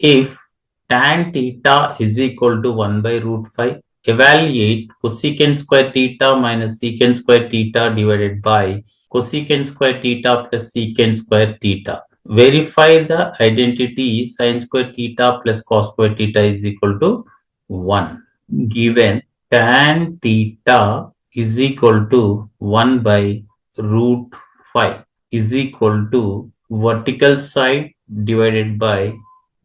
If tan theta is equal to 1 by root 5, evaluate cosecant square theta minus secant square theta divided by cosecant square theta plus secant square theta. Verify the identity sin square theta plus cos square theta is equal to 1. Given tan theta is equal to 1 by root 5 is equal to vertical side divided by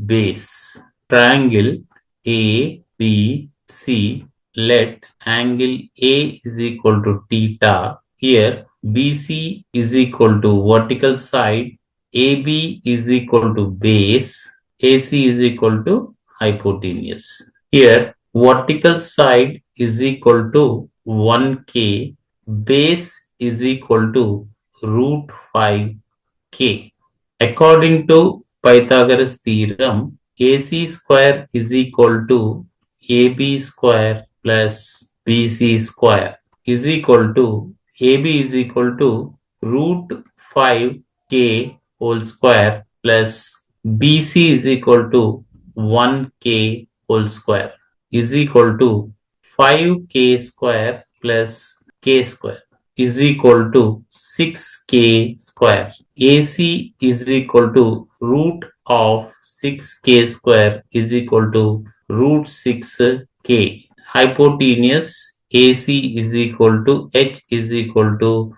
base. Triangle ABC, let angle A is equal to theta. Here BC is equal to vertical side, AB is equal to base, AC is equal to hypotenuse. Here vertical side is equal to 1k, base is equal to root 5k. According to Pythagoras theorem, AC square is equal to AB square plus BC square is equal to AB is equal to root 5k whole square plus BC is equal to 1k whole square is equal to 5k square plus k square is equal to 6k square. AC is equal to root of 6k square is equal to root 6k. Hypotenuse AC is equal to H is equal to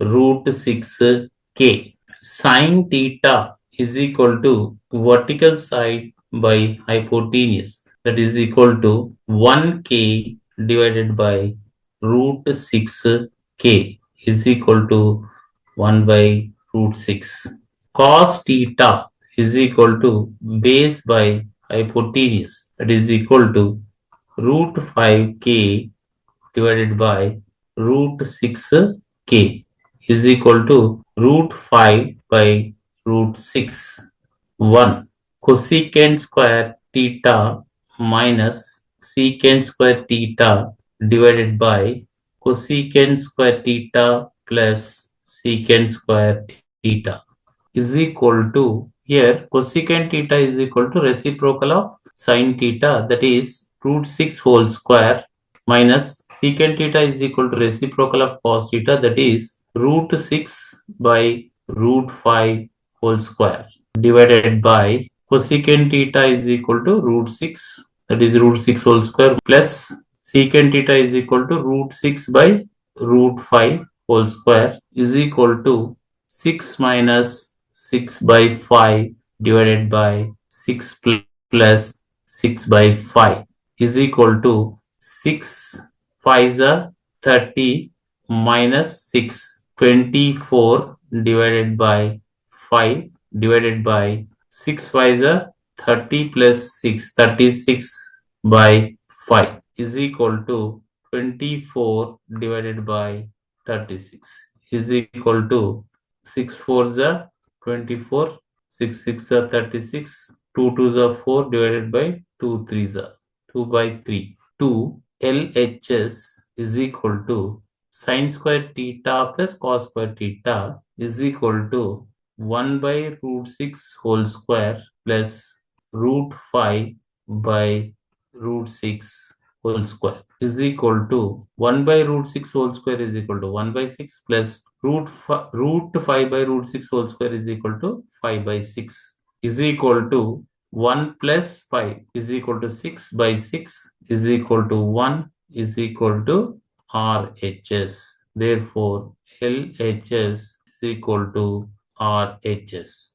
root 6k. Sin theta is equal to vertical side by hypotenuse, that is equal to 1k divided by root 6k is equal to 1 by root 6. Cos theta is equal to base by hypotenuse, that is equal to root 5k divided by root 6k is equal to root 5 by root 6. 1. Cosecant square theta minus secant square theta divided by cosecant square theta plus secant square theta is equal to, here cosecant theta is equal to reciprocal of sin theta, that is root 6 whole square, minus secant theta is equal to reciprocal of cos theta, that is root 6 by root 5 whole square divided by cosecant theta is equal to root 6, that is root 6 whole square, plus secant theta is equal to root 6 by root 5 whole square is equal to 6 minus 6 by 5 divided by 6 plus 6 by 5 is equal to 6 5s are 30 minus 6, 24 divided by 5 divided by 6 5s are 30 plus 6, 36 by 5 is equal to 24 divided by 36 is equal to 6 4s are 24, 6 6 are 36, 2 2s are 4 divided by 2 3s are 2 by 3. 2 LHS is equal to sin square theta plus cos square theta is equal to 1 by root 6 whole square plus root 5 by root 6 whole square is equal to 1 by root 6 whole square is equal to 1 by 6 plus root 5 by root 6 whole square is equal to 5 by 6 is equal to 1 plus 5 is equal to 6 by 6 is equal to 1 is equal to RHS. Therefore, LHS is equal to RHS.